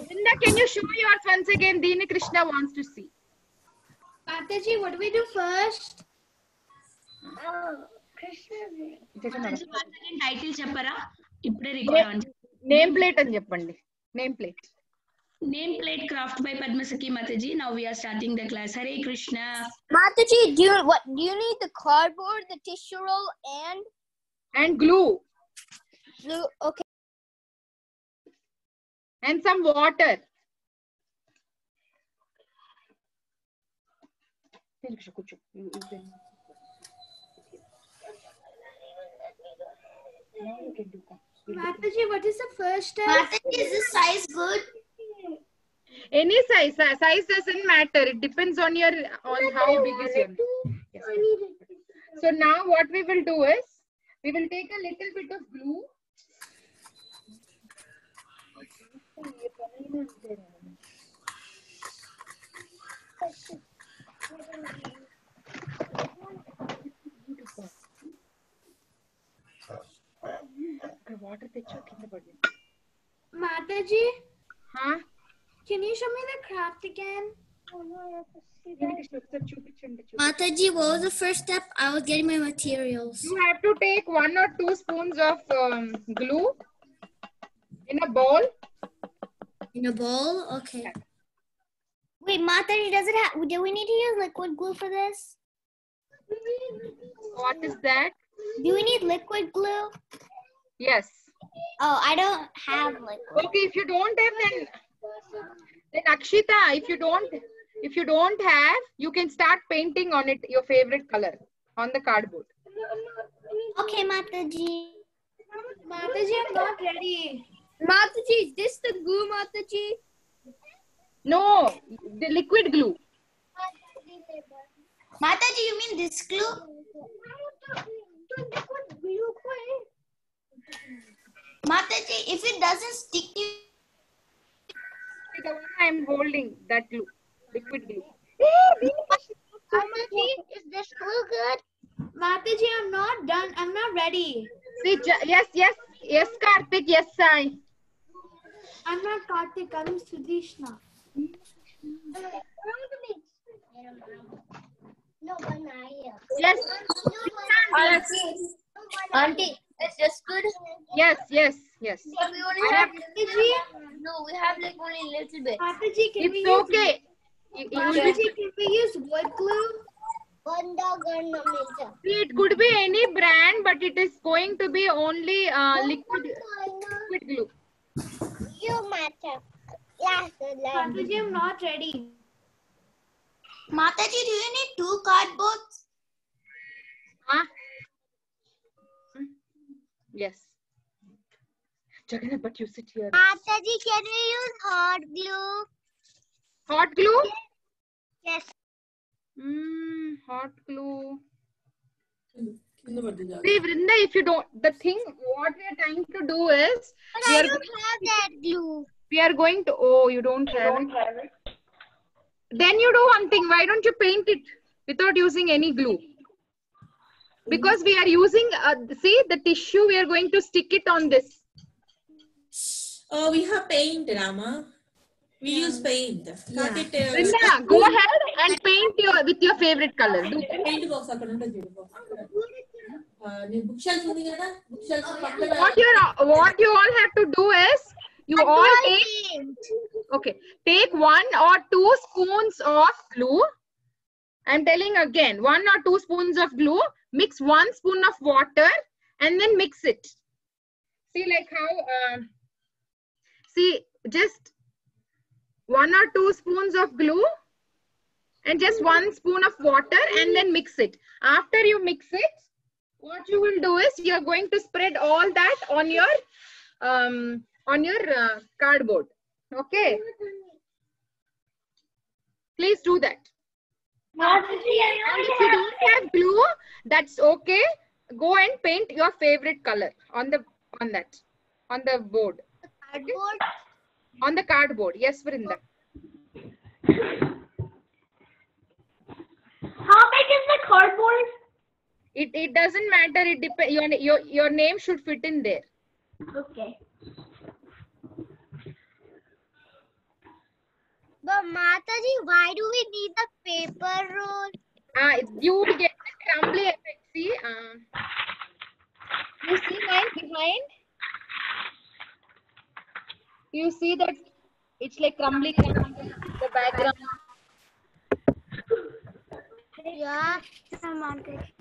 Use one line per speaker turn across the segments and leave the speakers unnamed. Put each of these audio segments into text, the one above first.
Vrinda, can you show yours once again? Dini Krishna wants to see.
Mataji, what do we do first?
Mataji, once again title చెప్పరా ఇప్పుడే record on
name plate అని చెప్పండి. Name plate.
Name plate craft by Padmasakhi Mataji. Now we are starting the class. Hare Krishna.
Mataji, do you need the cardboard, the tissue roll,
and glue?
Glue, okay.
And some water.
Mataji, what is the first step? Mataji, is this size good?
Any size. Size doesn't matter. It depends on how big is your. Yes. So now what we will do is we will take a little bit of glue. Water
Mataji,
huh?
Can you show me the craft again? Mataji, what was the first step? I was getting my materials.
You have to take 1 or 2 spoons of glue in a bowl.
In a bowl? Okay. Wait, Mataji, do we need to use liquid glue for this?
What is that?
Do we need liquid glue?
Yes.
Oh, I don't have liquid.
Okay, if you don't have, then Akshita, if you don't have, you can start painting on it your favorite color on the cardboard.
Okay, Mataji. Mataji, I'm not ready. Mataji, is this the glue, Mataji?
No, the liquid glue.
Mataji, you mean this glue? Mataji, if it doesn't stick to you.
The one I am holding, that glue, liquid glue.
Mataji, is this glue good? Mataji, I'm not done. I'm not ready.
See, yes, Karthik, yes, Sai.
I'm not Karthik, I'm Sudishna.
Yes.
Auntie, is this good?
Yes.
But we only have no, we have like only a little bit. Mataji,
it's okay.
Mataji, can we use wood glue?
See, it could be any brand, but it is going to be only liquid glue.
You matter. Mataji, I'm not ready. Mataji, do you need 2 cardboards?
Huh? Yes. Jagannath, but you sit here.
Mataji, can we use hot glue?
Hot glue?
Yes.
Hot glue. See, Vrinda, if you don't, what we are trying to do is.
But I don't have that glue.
We are going to, you don't have it. Then you do one thing, why don't you paint it without using any glue? Because we are using, see the tissue, we are going to stick it on this.
Oh, we have paint, Rama. We use paint. Not it.
Vrinda, go ahead and paint with your favorite color. Do
Paint box.
What you all have to do is, you all take 1 or 2 spoons of glue. I'm telling again, 1 or 2 spoons of glue, mix 1 spoon of water and then mix it. See like how, just 1 or 2 spoons of glue and just 1 spoon of water and then mix it. After you mix it, what you will do is you're going to spread all that on your cardboard. Okay. Please do that. And if you don't have glue, that's okay. Go and paint your favorite color on the board. Okay? On the cardboard. Yes, Vrinda.
How big is the cardboard?
It doesn't matter. It depends. Your name should fit in there.
Okay. Mataji, why do we need the paper roll?
You will get the crumbly effect. See, you see mine behind? You see that it's like crumbly the background.
Yeah, Mataji.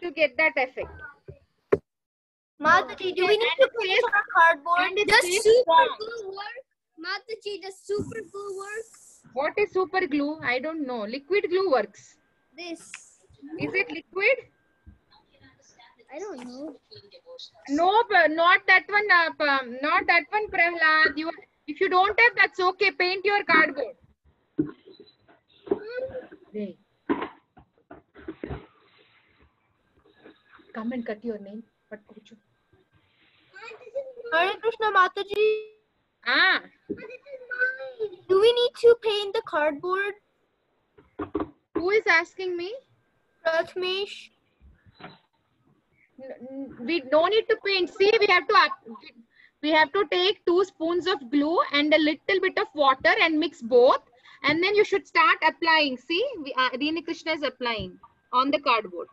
To get that effect.
Mataji, do we need to paint our cardboard?
Does
super glue work? Mataji, does super glue work?
What is super glue? I don't know. Liquid glue works.
This.
Is it liquid?
I don't know.
No, not that one. Not that one, Prahlad. If you don't have, that's okay. Paint your cardboard. Hey. Come and cut your name.
Hare Krishna, Mataji.
Ah.
Do we need to paint the cardboard?
Who is asking me?
Prathamesh.
We don't need to paint. See, we have to take 2 spoons of glue and a little bit of water and mix both, and then you should start applying. See, Reena Krishna is applying on the cardboard.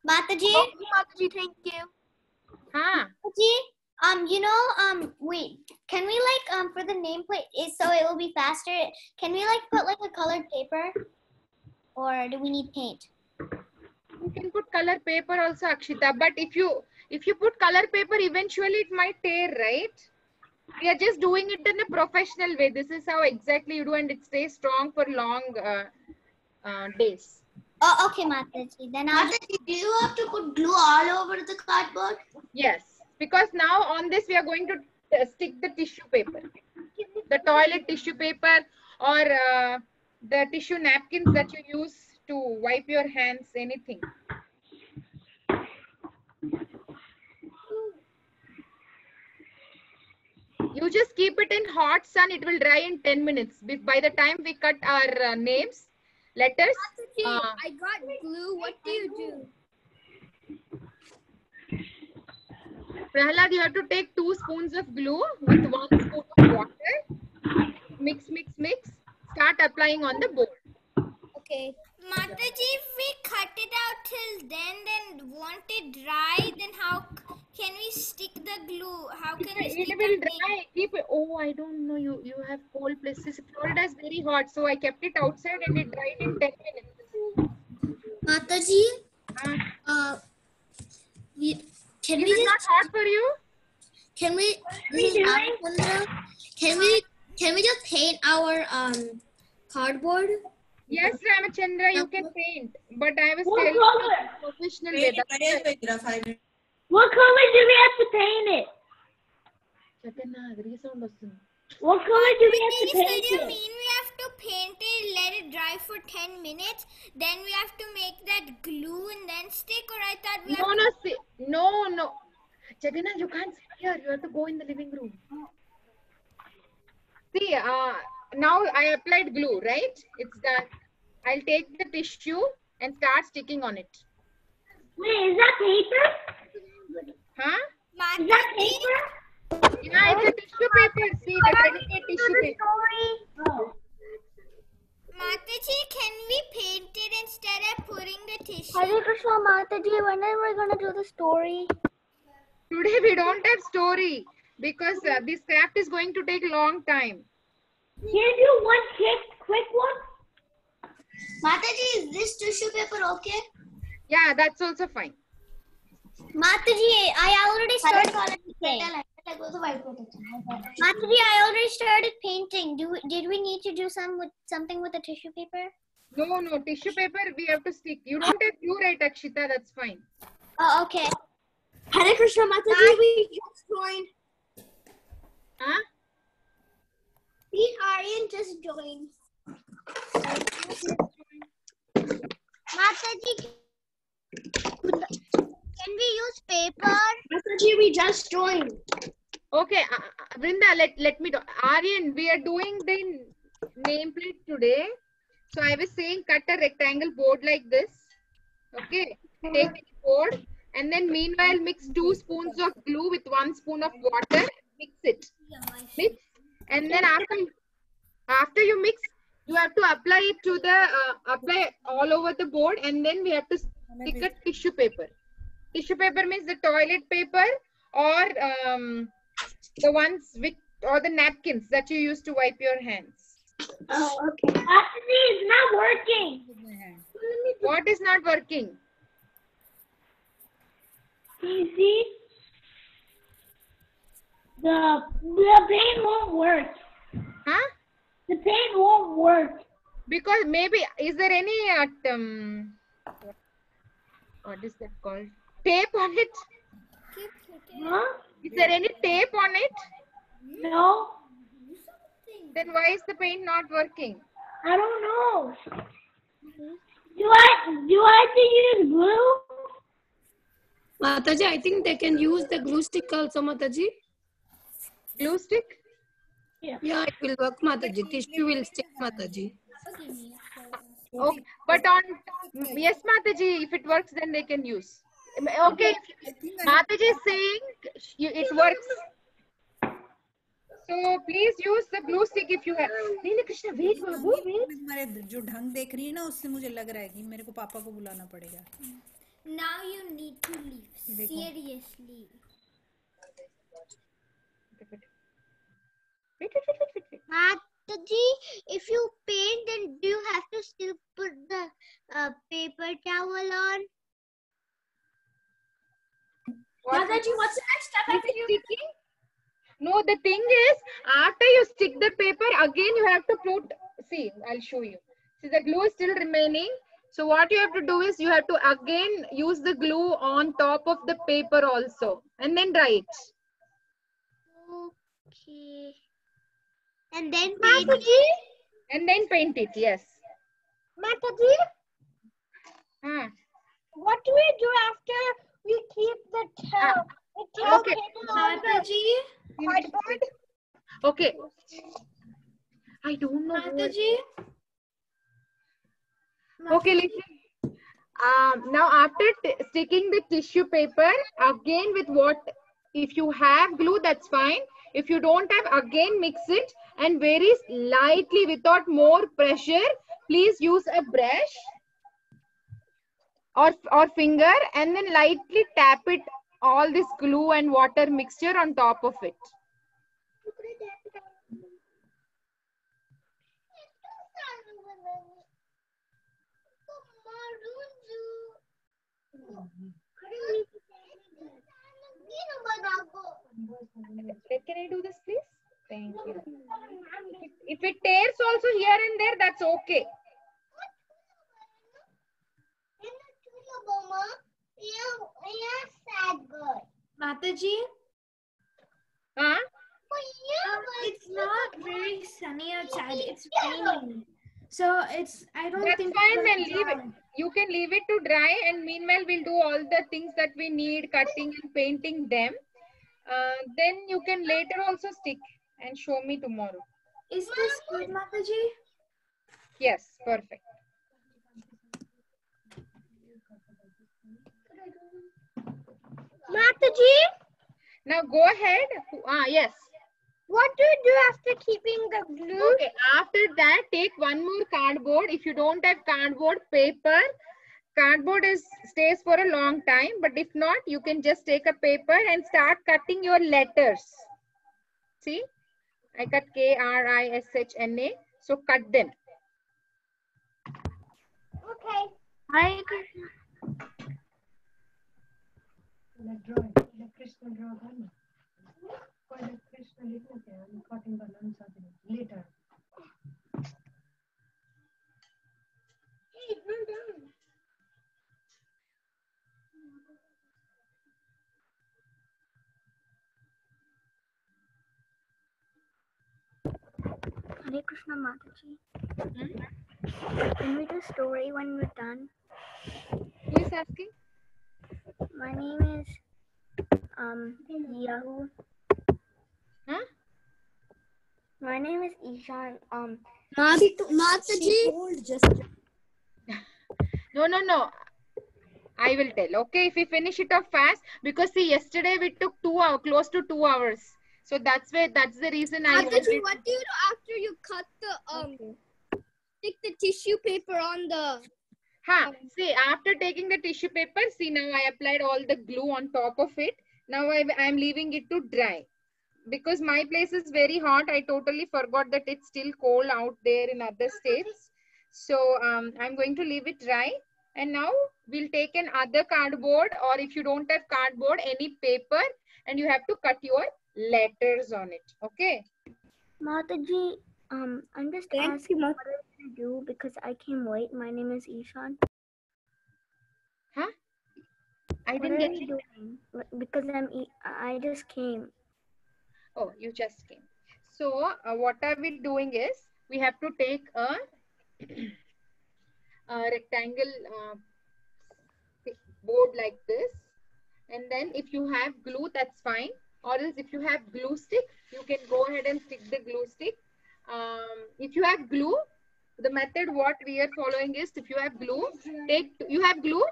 Mataji. Mataji, thank you.
Huh?
Mataji, wait. Can we like for the nameplate so it will be faster? Can we like put like a colored paper, or do we need paint?
You can put color paper also, Akshita. But if you put color paper, eventually it might tear, right? We are just doing it in a professional way. This is how exactly you do, and it stays strong for long days.
Oh, okay, Mataji. Then Mataji, do you have to put glue all over the cardboard?
Yes, because now on this we are going to stick the tissue paper, the toilet tissue paper, or the tissue napkins that you use to wipe your hands, anything. You just keep it in hot sun. It will dry in 10 minutes. By the time we cut our names, letters.
I got glue. What do you do?
Prahlad, you have to take 2 spoons of glue with 1 spoon of water. Mix, mix, mix. Start applying on the board.
Okay.
Mataji, if we cut it out till then want it dry, then how can we stick the glue? How can we stick
it will dry. Keep it. Oh, I don't know. You have cold places. Florida is very hot, so I kept it outside and it dried in 10 minutes.
Mataji, can
Is it not hot for you?
Can we just paint our cardboard?
Yes, Ramachandra, you can paint. But I was telling you professional way.
What color do we have to paint it? What color do we have to
So
paint
you
it?
mean we have to paint it, let it dry for 10 minutes, then we have to make that glue and then stick, or I thought we have
No. Jagannath, you can't sit here. You have to go in the living room. See, now I applied glue, right? It's done. I'll take the tissue and start sticking on it.
Wait, is that paper?
Huh?
Is that paper?
Yeah, it's a tissue paper. See, the dedicated tissue paper.
Oh.
Mataji, can we paint it instead of putting the tissue?
Hare Krishna, Mataji, when are we going to do the story?
Today we don't have story because this craft is going to take a long time.
Can you do one quick one?
Mataji, is this tissue paper okay?
Yeah, that's also fine.
Mataji, I already started painting. Mataji, I already started painting. Did we need to do something with the tissue paper?
No, tissue paper we have to stick. You don't have glue, right, Akshita? That's fine.
Oh, okay.
Hare Krishna, Mataji, we just joined.
Huh?
See, Aryan just joined. Mataji, can we use paper?
Mataji, we just joined.
Okay, Vrinda, let me do. Aryan, we are doing the nameplate today. So I was saying cut a rectangle board like this. Okay, take the board and then meanwhile mix 2 spoons of glue with 1 spoon of water. Mix it. Mix And then after you mix, you have to apply it to the apply all over the board, and then we have to stick a tissue paper. Tissue paper means the toilet paper or the ones with, or the napkins that you use to wipe your hands.
Oh, okay. Actually, it's not working.
What is not working?
You see? The paint won't work.
Huh?
The paint won't work.
Because maybe, is there any what is that called? Tape on it?
Huh?
Is there any tape on it?
No.
Then why is the paint not working?
I don't know. Do I have to use glue?
Mataji, I think they can use the glue stick also, Mataji.
Glue stick?
Yeah, it will work, Mataji. Tissue will stick, Mataji.
Okay, but on, yes, Mataji, if it works, then they can use. Okay, Mataji is saying it works. So please use the glue stick if you have. नहीं Krishna, wait बाबू, wait.
मेरे जो ढंग देख रही है ना, उससे मुझे लग रहा है कि मेरे को पापा को बुलाना पड़ेगा.
Now you need to leave. Seriously.
Wait.
Mataji, if you paint, then do you have to still put the paper towel on?
Mataji, what's the next step after you sticking? No, the thing is, after you stick the paper, again you have to put, see, I'll show you. See, the glue is still remaining. So what you have to do is, you have to again use the glue on top of the paper also. And then dry it.
Okay. And then paint it?
And then paint it, yes.
Mataji,
What do we do after we keep the towel?
Okay.
Mataji,
Cardboard?
Okay. I don't know.
Mataji.
Okay, listen. Now after sticking the tissue paper, again with what, if you have glue, that's fine. If you don't have, again mix it, and very lightly, without more pressure, please use a brush or finger, and then lightly tap it, all this glue and water mixture on top of it. Can I do this, please? Thank you. If it tears also here and there, that's okay.
Mataji,
Huh?
it's not very sunny outside. It's raining. So I don't
That's
think
fine,
it's
then
going
leave it.
down.
You can leave it to dry, and meanwhile we'll do all the things that we need, cutting and painting them. Then you can later also stick and show me tomorrow.
Is this good, Mataji?
Yes, perfect.
Mataji,
Now go ahead. Yes.
what do you do after keeping the glue?
Okay, after that, take one more cardboard. If you don't have cardboard, paper. Cardboard stays for a long time, but if not, you can just take a paper and start cutting your letters. See, I cut Krishna. So cut them.
Okay. Hare Krishna. Hare Krishna, Mataji. Can we do story when we're done?
Who is asking?
My name is Yahoo.
Huh?
My name is Ishan.
Mataji.
No. I will tell. Okay, if we finish it off fast, because see, yesterday we took 2 hours, close to 2 hours. So that's the reason I
Mataji,
wanted.
what do you do after you cut the stick the tissue paper on the?
See, after taking the tissue paper, see now I applied all the glue on top of it. Now I'm leaving it to dry. Because my place is very hot, I totally forgot that it's still cold out there in other states. So I'm going to leave it dry. And now we'll take another cardboard, or if you don't have cardboard, any paper, and you have to cut your letters on it. Okay?
Mataji, I'm just asking what are you gonna do because I came late. My name is Ishan.
Huh? I
What
didn't
are
get
you doing? Because I just came.
Oh, you just came. So what are we doing is, we have to take a rectangle board like this, and then if you have glue, that's fine, or else if you have glue stick, you can go ahead and stick the glue stick. If you have glue, the method what we are following is, if you have glue, you have glue?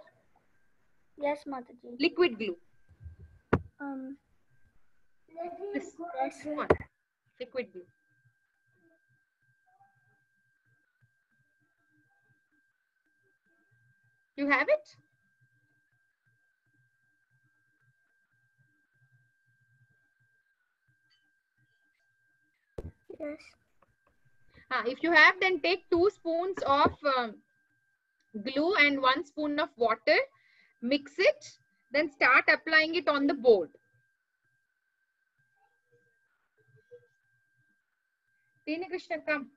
Yes, Mataji.
Liquid glue. This one, liquid glue. You have it?
Yes.
If you have, then take 2 spoons of glue and 1 spoon of water. Mix it. Then start applying it on the board. Tina Krishna, come.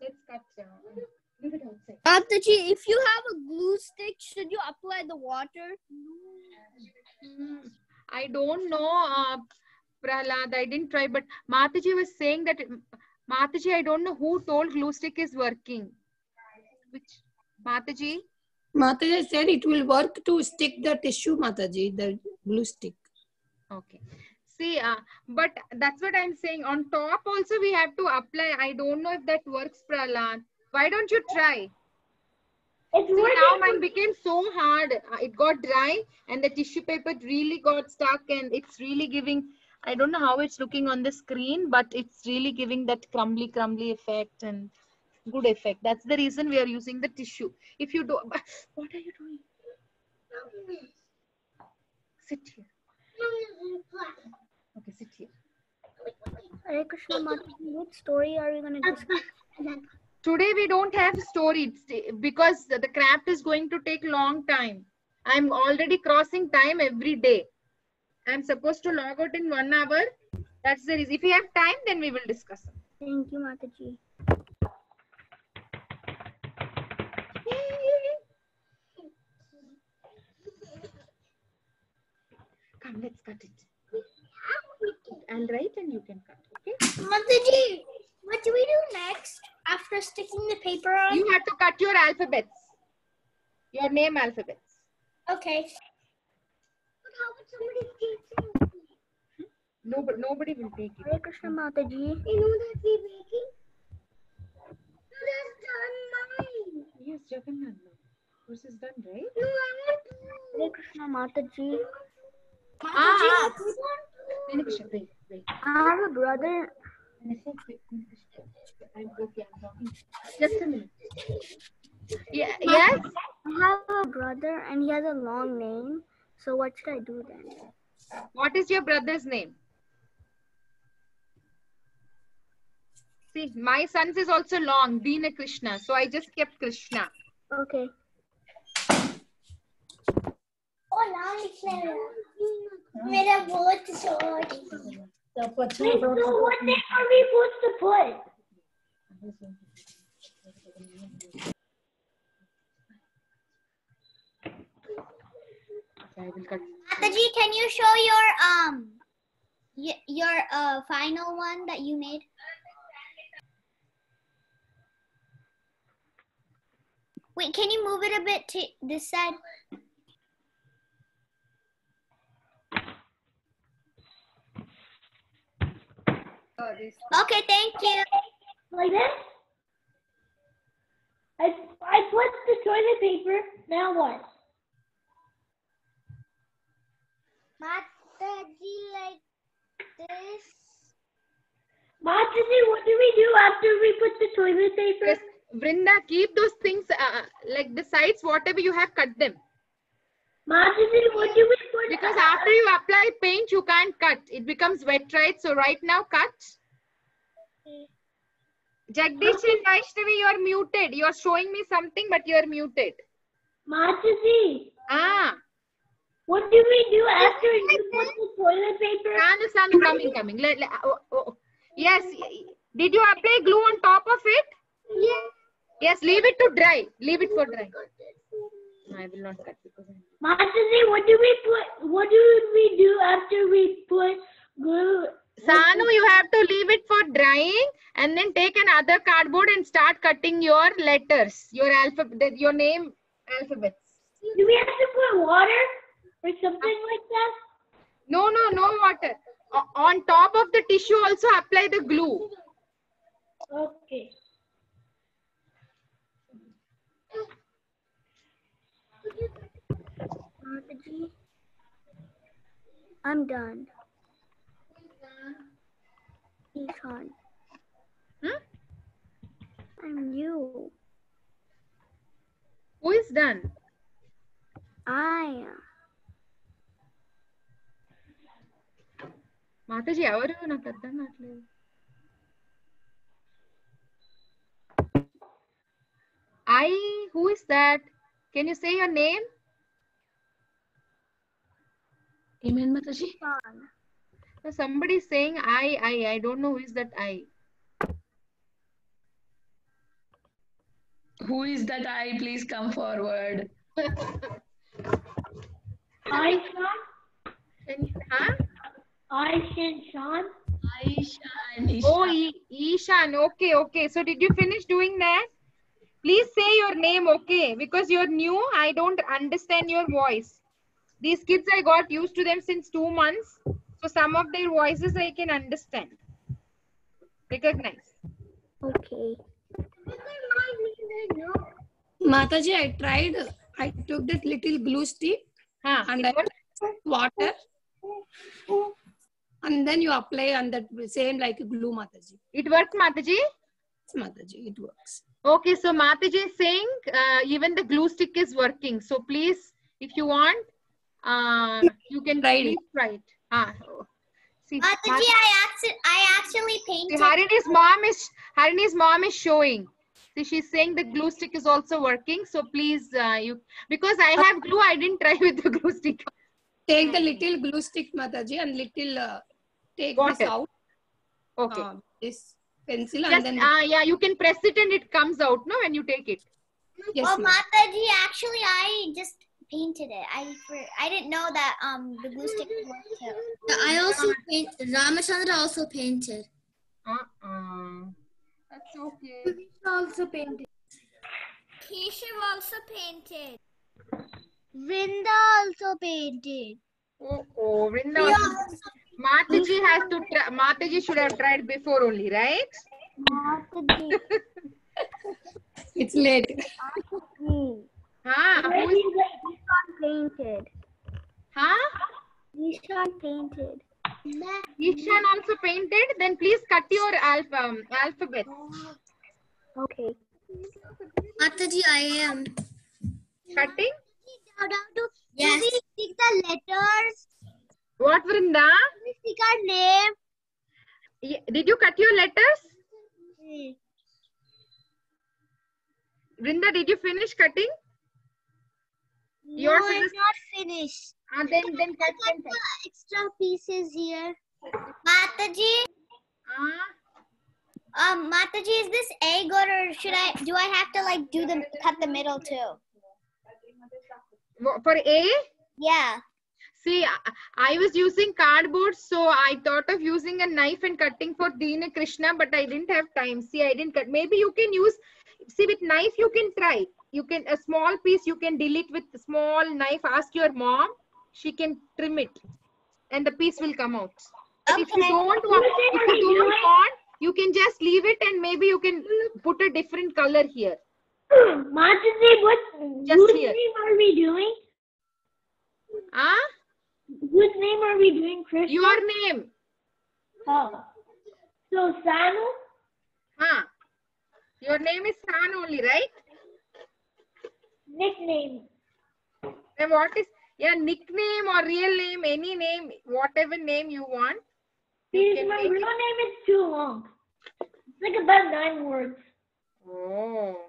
Let's cut. Leave it outside.
Mataji, if you have a glue stick, should you apply the water?
I don't know, Prahlad. I didn't try, but Mataji was saying that. Mataji, I don't know who told glue stick is working. Which Mataji?
Mataji said it will work to stick the tissue, Mataji, the glue stick.
Okay. See, but that's what I'm saying. On top also we have to apply. I don't know if that works, Prahlad. Why don't you try?
It's
See,
working.
now mine became so hard. It got dry and the tissue paper really got stuck, and it's really giving, I don't know how it's looking on the screen, but it's really giving that crumbly effect and good effect. That's the reason we are using the tissue. If you do, what are you doing? Sit here. Okay, sit here.
Hare Krishna, Mataji, what story are you gonna discuss?
Today we don't have story because the craft is going to take long time. I'm already crossing time every day. I'm supposed to log out in 1 hour. That's the reason. If we have time, then we will discuss.
Thank you, Mataji.
Come, let's cut it. I'll write and you can cut. Okay?
Mataji, what do we do next after sticking the paper on?
You have to cut your alphabets. Your name alphabets.
Okay.
But how would somebody take it?
Nobody will take it.
Hare Krishna, Mataji.
You know that we're making? That's done mine.
Yes, Jagannath. Course is done, right?
No, I want to.
Hare Krishna, Mataji.
Wait.
I have a brother.
I'm okay, I'm talking. Just a minute. Yeah, yes?
I have a brother and he has a long name. So what should I do then?
What is your brother's name? See, my son's is also long, Dina Krishna. So I just kept Krishna.
Okay.
Oh, now it's मेरा बहुत short.
Wait, so what name are we supposed to put?
I will cut.
Mataji, can you show your final one that you made? Wait, can you move it a bit to this side? Okay, thank you.
Like this? I put the toilet paper. Now what?
Mataji, like this.
Mataji, what do we do after we put the toilet paper?
Yes, Vrinda, keep those things like the sides, whatever you have, cut them.
Mataji, what do we put?
Because after you apply paint, you can't cut. It becomes wet, right? So right now, cut. Jagdish and Vaishnavi, you're muted. You're showing me something, but you're muted.
Mataji.
Ah.
What do we do after you put the toilet paper?
Sanu, coming. Yes. Did you apply glue on top of it?
Yes.
Yes, leave it to dry. Leave it for dry. I will not cut because
Mataji, what do we do after we put glue?
Sanu, you have to leave it for drying and then take another cardboard and start cutting your letters, your alphabet, your name alphabets.
Do we have to put water or something like that?
No water. On top of the tissue also apply the glue.
Okay.
Mataji, I'm done. Ishan. I'm you.
Who is done?
I am.
Mataji, ఎవరు నాకు అర్థం కావట్లేదు. Who is that? Can you say your name?
Amen, Mataji.
No, somebody is saying I don't know who is that I.
Who is that I? Please come forward.
Aisha?
Huh?
Aisha and Sean?
Aisha and Isha.
Oh, Ishan. Okay. So did you finish doing that? Please say your name, okay? Because you're new, I don't understand your voice. These kids, I got used to them since 2 months. So some of their voices I can understand. Recognize.
Okay.
Mataji, I tried. I took that little glue stick and I put water. And then you apply on that same like glue, Mataji.
It worked, Mataji?
Yes, Mataji, it works.
Okay, so Mataji is saying even the glue stick is working. So please, if you want, you can try it. See,
Mataji, I actually painted.
Harini's mom is showing. See, she's saying the glue stick is also working. So please, because I have glue, I didn't try with the glue stick.
Take the little glue stick, Mataji, and little take this out.
Okay.
This pencil
Just,
and then
yeah, you can press it and it comes out, no, when you take it.
Yes,
Mataji, actually, I just painted it. I didn't know that the glue stick worked too.
I also painted. Ramachandra also painted.
That's okay.
Also painted.
Keshav also painted.
Vrinda also painted.
Oh, Vrinda. Mataji has to try. Mataji should have tried before only, right?
Mataji.
It's late.
Who is
painted. Ishan painted.
Ishan also painted. Then please cut your alphabet.
Okay.
Mataji, I am.
Cutting?
Yes. We stick the letters.
What, Vrinda?
We stick our name.
Did you cut your letters? Vrinda, did you finish cutting?
No, I'm not finished.
Then cut.
Extra pieces here. Mataji. Mataji, is this egg or do I have to like cut the middle too?
For A?
Yeah.
See, I was using cardboard, so I thought of using a knife and cutting for Deena Krishna, but I didn't have time. See, I didn't cut. Maybe you can use, see, with knife you can try. You can, a small piece you can delete with a small knife. Ask your mom, she can trim it and the piece will come out. But if you don't want, you can just leave it and maybe you can put a different color here.
Mataji, what
Just here.
name are we doing?
Whose
Whose name are we doing, Krishna?
Your name.
Oh. So Sanu?
Your name is San only, right?
Nickname.
Then what is nickname or real name, any name, whatever name you want.
See, my real name is too long. It's like about 9 words.
Oh.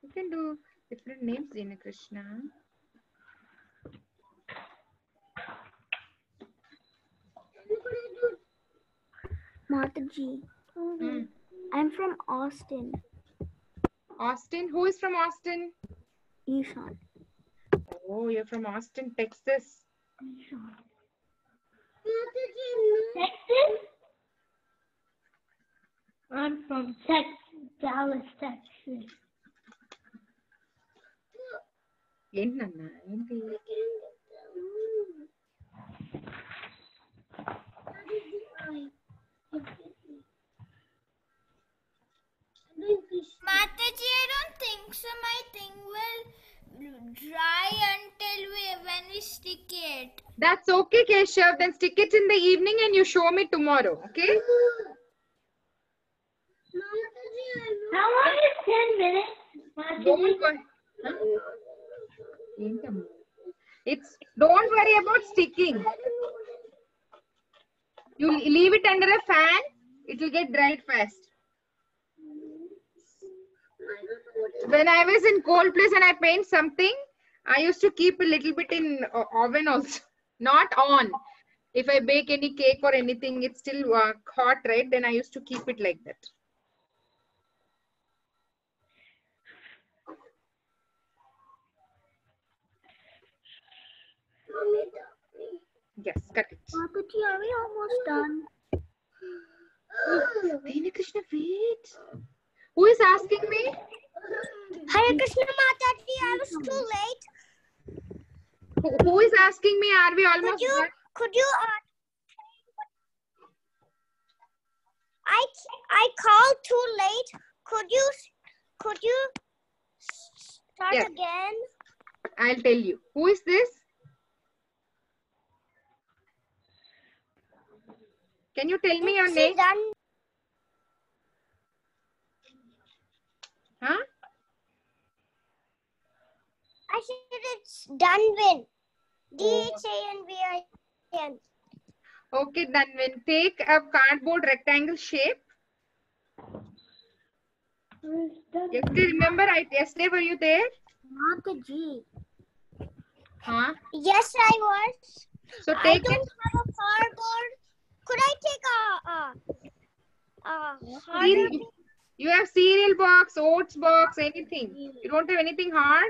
You can do different names, Dina Krishna.
Mataji, I'm from Austin.
Austin? Who is from Austin?
Ishan.
Oh, you're from Austin, Texas.
Texas? I'm from Dallas, Texas.
Mataji, I don't think so. My thing will dry until when we stick it.
That's okay, Keshav. Then stick it in the evening and you show me tomorrow, okay?
How long is 10 minutes?
Don't worry about sticking. You leave it under a fan, it will get dried fast. When I was in cold place and I paint something, I used to keep a little bit in oven also, not on. If I bake any cake or anything, it's still hot, right? Then I used to keep it like that. Yes, cut it.
Mataji, are we almost done?
Dina Krishna, wait. Who is asking me?
Hare Krishna Mataji, I was too late.
Who is asking me? Are we almost done?
Could you I called too late. Could you start again?
I'll tell you. Who is this? Can you tell me your name? Huh?
I said it's Danvin. DHANVIN.
Okay, Danvin. Take a cardboard rectangle shape. Yesterday, remember, yesterday were you there?
Mataji.
Huh? Yes, I was.
So
I
take
don't
it.
have a cardboard. Could I take harder?
You have cereal box, oats box, anything. You don't have anything hard?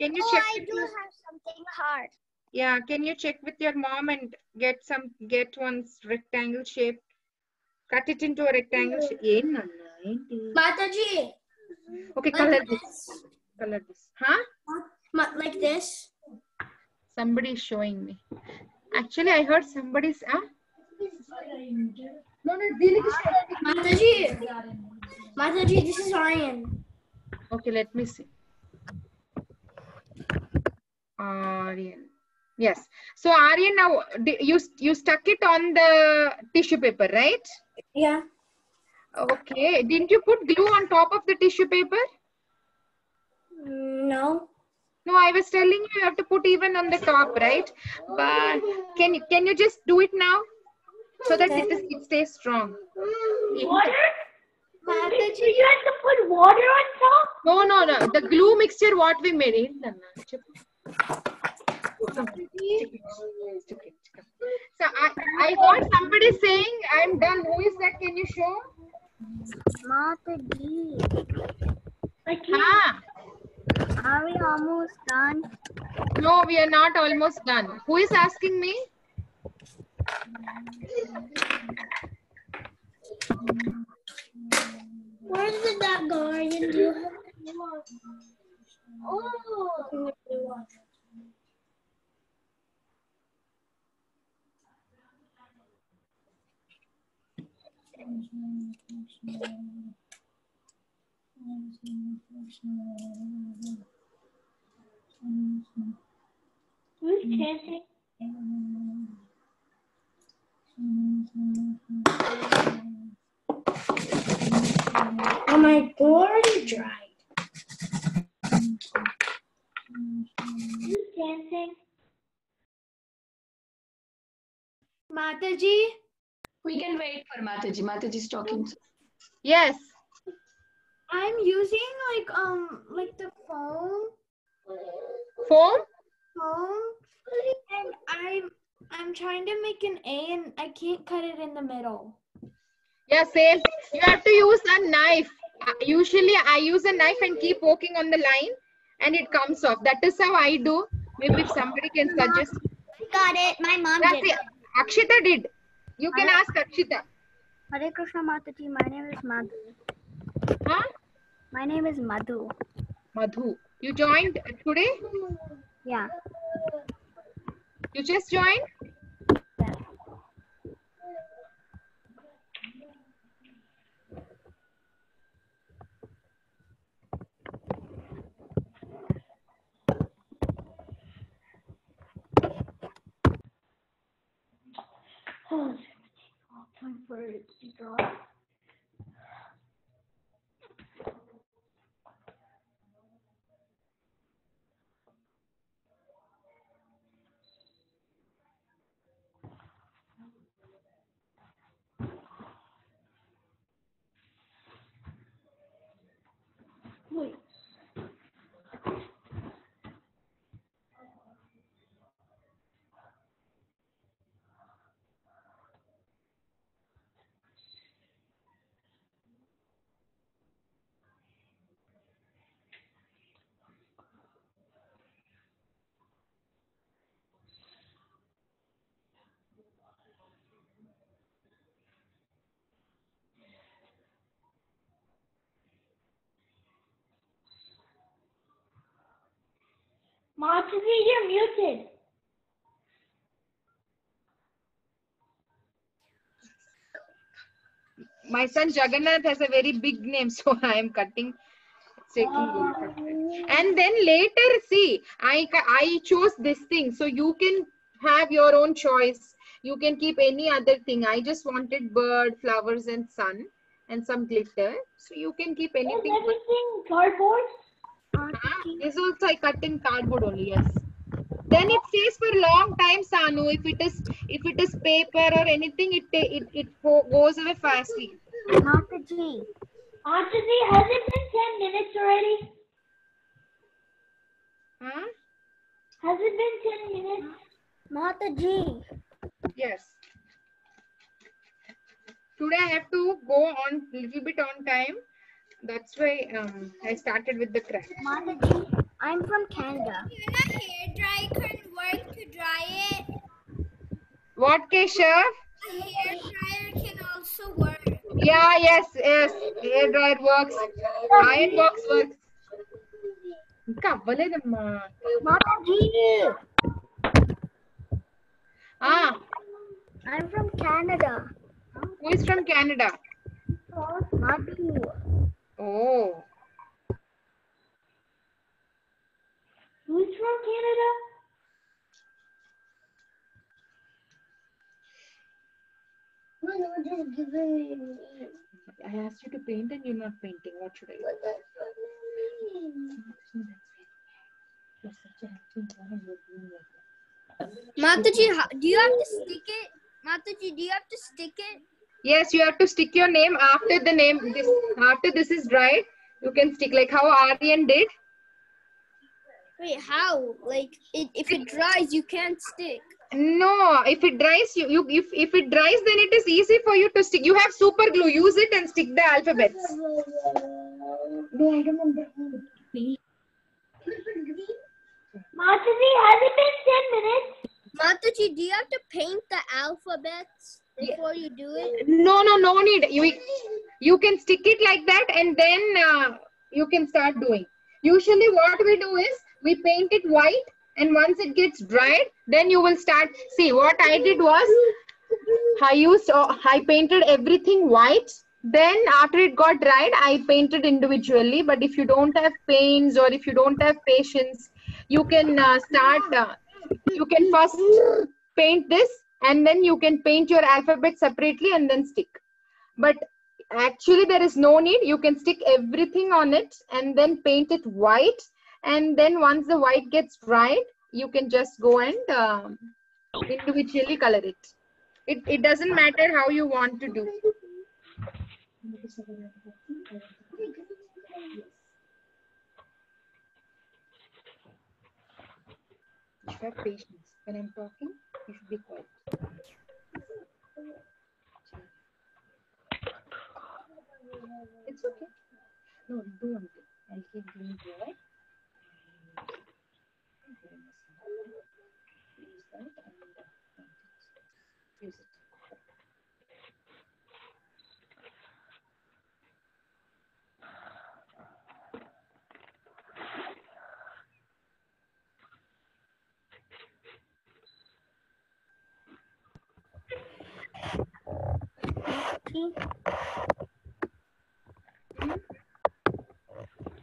Can you check?
I do have something hard.
Yeah, can you check with your mom and get one rectangle shape? Cut it into a rectangle shape.
Mataji.
Okay, color this. Color this. Huh?
Like this?
Somebody is showing me. Actually, I heard somebody's. Huh? No,
Mataji, this is Aryan.
Okay, let me see. Aryan. Yes. So Aryan, now you stuck it on the tissue paper, right?
Yeah.
Okay. Didn't you put glue on top of the tissue paper?
No.
No, I was telling you have to put even on the top, right? But can you just do it now so that it stays strong?
Water? So you have to put water on top?
No. The glue mixture what we made. So I heard somebody saying I'm done. Who is that? Can you show?
Mataji. Are we almost done?
No, we are not almost done. Who is asking me?
Where did that go? Aryan? Do you have any more? Oh.
Who's chanting?
Oh, my board is dry.
Who's chanting?
Mataji?
We can wait for Mataji. Mataji is talking.
Yes.
I'm using like the phone.
Foam?
And I'm trying to make an A and I can't cut it in the middle.
Yeah, same. You have to use a knife. Usually I use a knife and keep poking on the line and it comes off. That is how I do. Maybe if somebody can suggest.
Got it. My mom
That's
did.
it. Akshita did. You can ask Akshita.
Hare Krishna Mataji, my name is Madhu.
Huh?
My name is Madhu.
Madhu. You joined today?
Yeah.
You just joined?
Oh, time for it to dry. Wait. Mataji, you're muted.
My son Jagannath has a very big name, so I am cutting. It's taking long. And then later, see, I chose this thing, so you can have your own choice. You can keep any other thing. I just wanted bird, flowers, and sun, and some glitter. So you can keep anything.
Is everything cardboard?
This also I cut in cardboard only. Yes. Then it stays for a long time, Sanu. If it is paper or anything, it goes away fastly.
Mataji.
Mataji, has it been 10 minutes already?
Huh?
Has it been 10 minutes?
Mataji.
Yes. Today I have to go on little bit on time. That's why I started with the craft.
Mataji, I'm from Canada.
Even a hair dryer can work to dry it.
What, Keshav?
A hair dryer can also work.
Yeah, yes. Hair dryer works. Iron box works.
Mataji.
I'm from Canada.
Who is from Canada?
Madhu.
Oh.
Who's from Canada?
I asked you to paint and you're not painting. What should I do?
Mataji, do you have to stick it? Mataji, do you have to stick it?
Yes, you have to stick your name after the name. After this is dried, you can stick like how Aryan did.
Wait, how? Like, if it dries, you can't stick.
No, if it dries, if it dries, then it is easy for you to stick. You have super glue. Use it and stick the alphabets.
Mataji, has it been 10 minutes?
Mataji, do you have to paint the alphabets before you do it?
No need. You can stick it like that and then you can start doing. Usually what we do is we paint it white and once it gets dried, then you will start. See, what I did was I painted everything white. Then after it got dried, I painted individually. But if you don't have paints or if you don't have patience, you can you can first paint this and then you can paint your alphabet separately and then stick. But actually there is no need. You can stick everything on it and then paint it white. And then once the white gets dried, you can just go and individually color it. It doesn't matter how you want to do. You should have patience. When I'm talking, you should be quiet. It's okay. No, do one thing. I'll keep doing it. Use that and use it.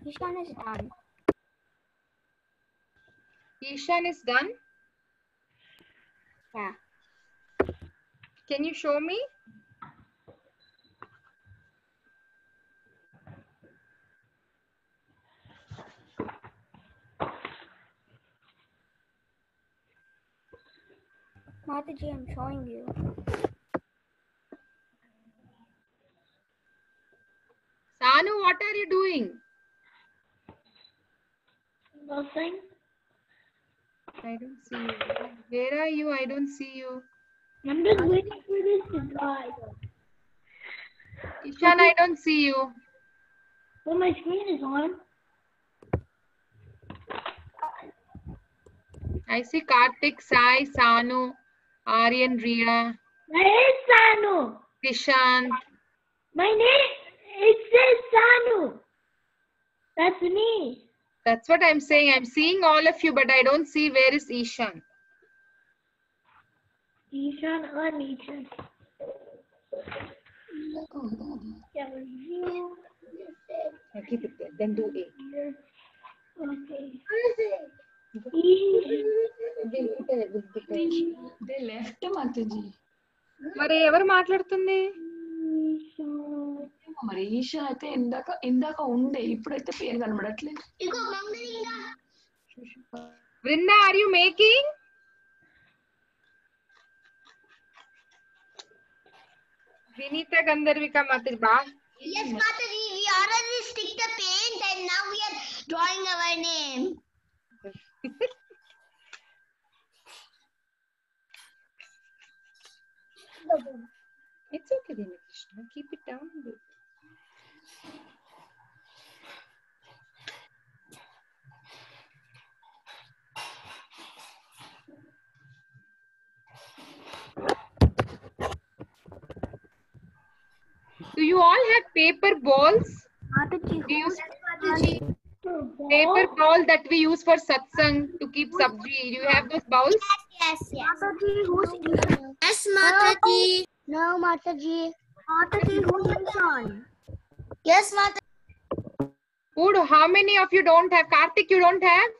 Ishan is done.
Ishan is done?
Yeah.
Can you show me?
Mataji, I'm showing you.
Sanu, what are you doing?
Nothing.
I don't see you. Where are you? I don't see you.
I'm just waiting for this to dry.
Ishan, I don't see you.
Well, my screen is on.
I see Karthik, Sai, Sanu, Aryan, Riya,
Where is Sanu?
Krishant.
My name, it says Sanu. That's me.
That's what I'm saying. I'm seeing all of you, but I don't see where is Ishan.
Ishan or Nishan?
I'll keep it there. Then do A.
Okay.
They left Mataji.
మరి ఎవరు మాట్లాడుతుంది?
మరి ఈషా అయితే ఇందాక ఉండే ఇప్పుడైతే పేరు కనబడట్లేదు.
Vrinda, are you making? Vinita Gandharvika Mataji.
Yes, Mataji, we already stick the paint and now we are drawing our name.
It's okay, Dina Krishna. Keep it down. Do you all have paper balls?
Mataji,
Do you paper bowl that we use for satsang to keep sabji? Do you have those bowls?
Yes, yes.
Mataji, who's Ishan?
Yes, Mataji.
No, Mataji. Mataji, who's Ishan?
Yes, Mataji.
How many of you don't have? Karthik, you don't have?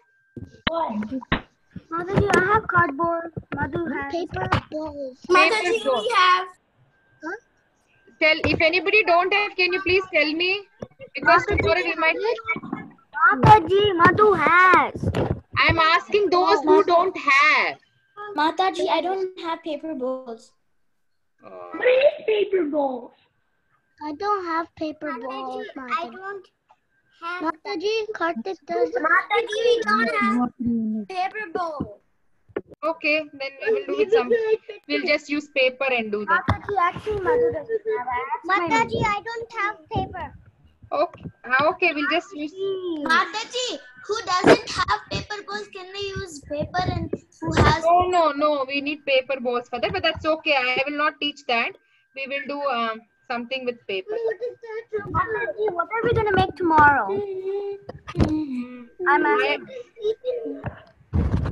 Mataji, I have cardboard. Madhu has
Paper balls.
Mataji,
we have.
Tell if anybody don't have, can you please tell me? Because tomorrow we might.
Mataji, Madhu has.
I'm asking those who don't have.
Mataji, I don't have paper balls.
What is paper balls?
I don't have paper balls, Mataji.
I don't have.
Mataji, Karthik does.
Mataji, we don't have paper balls.
Okay, then we will do it some. We'll just use paper and do that.
Mataji, actually, Madhu doesn't have.
Mataji, I don't have paper.
Okay, okay, we'll just use.
Mataji, who doesn't have paper balls, can they use paper, and who has?
No, we need paper balls for that, but that's okay. I will not teach that. We will do something with paper.
Mataji, what are we gonna make tomorrow? I'm asking.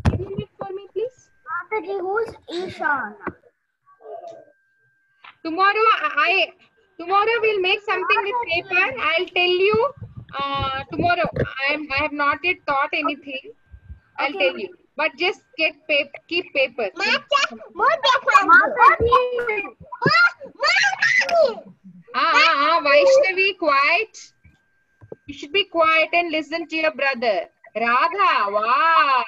Can you make for me, please?
Mataji, who's Ishan?
Tomorrow we'll make something with paper. I'll tell you tomorrow. I have not yet thought anything. I'll tell you. But just keep paper. Vaishnavi, quiet. You should be quiet and listen to your brother. Radha, wow.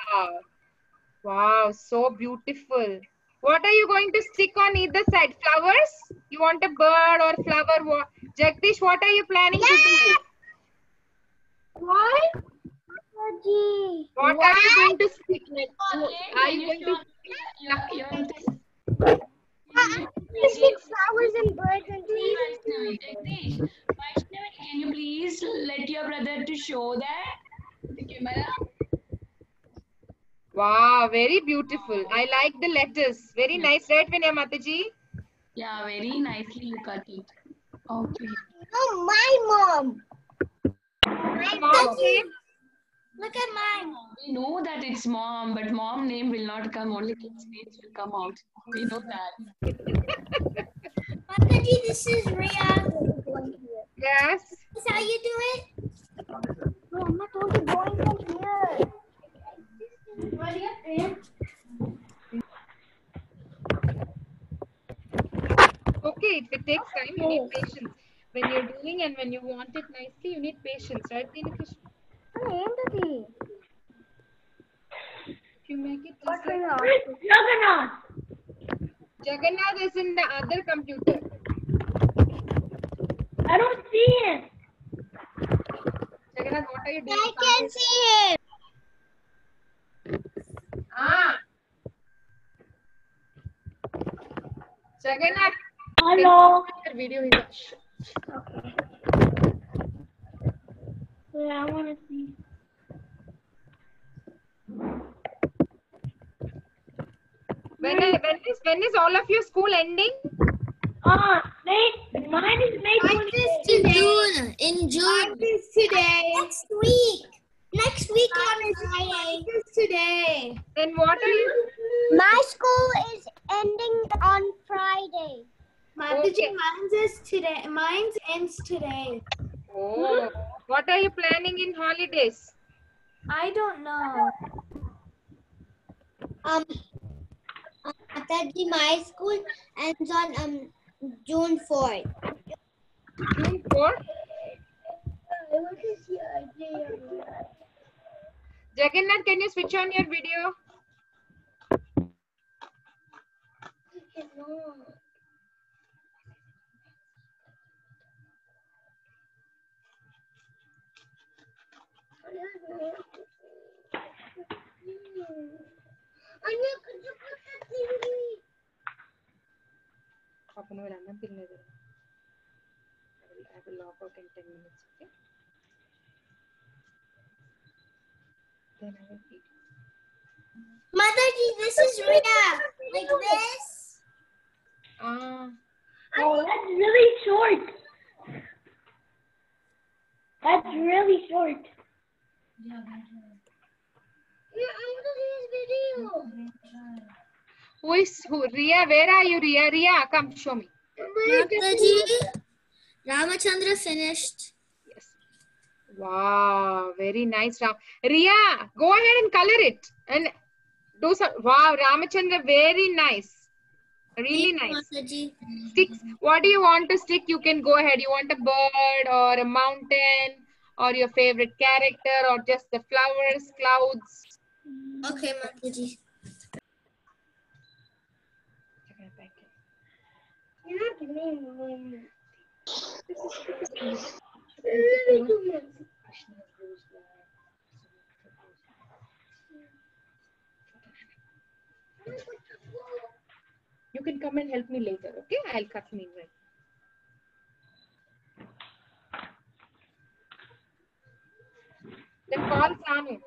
Wow, so beautiful. What are you going to stick on either side? Flowers? You want a bird or flower? Jagdish, what are you planning to do?
What?
What are you going to stick? Are you going to
stick flowers and birds and trees?
Vaishnavi, can you please let your brother to show that? The camera.
Wow, very beautiful. I like the letters. Very nice, right, Vinaya Mataji?
Yeah, very nicely you cut it. Okay.
Oh, my mom.
Okay.
Look at mine.
We know that it's mom, but mom name will not come. Only kids' names will come out. We know that.
Mataji, this is Ria.
Yes.
This is how you do it?
No, I'm not going to go in from here.
Okay, it takes time. You need patience. When you're doing and when you want it nicely, you need patience, right, Dina Krishna? If you make it just like
Jagannath.
Jagannath is in the other computer.
I don't see him.
Jagannath, what are you doing?
I can see him.
Jagannath.
Hello.
Your video is
Okay. Yeah, I want to see.
When is all of your school ending?
Mine is May 26th.
In June.
Mine is today.
Next week. Next week on
Mine
Friday.
is today.
Then what are you?
My school is ending on Friday.
Mataji,
Okay.
mine's is today. Mine's ends today.
Oh, what are you planning in holidays?
I don't know.
Mataji, my school ends on June 4th.
June 4th? Jagannath, can you switch on your video? I will log out in 10 minutes, okay? Then I will eat.
Mataji, this is Rita. Like this.
Oh, that's really short. That's really short.
Yeah, I want to see this video.
Who? Ria, where are you, Ria? Ria, come show me.
Mataji, Ramachandra finished.
Yes. Wow, very nice. Ria, go ahead and color it and do some. Wow, Ramachandra, very nice. Really nice.
Mataji.
Sticks. What do you want to stick? You can go ahead. You want a bird or a mountain or your favorite character or just the flowers, clouds.
Okay, Mataji.
You can come and help me later, okay? I'll cut meanwhile. Then call Sanu.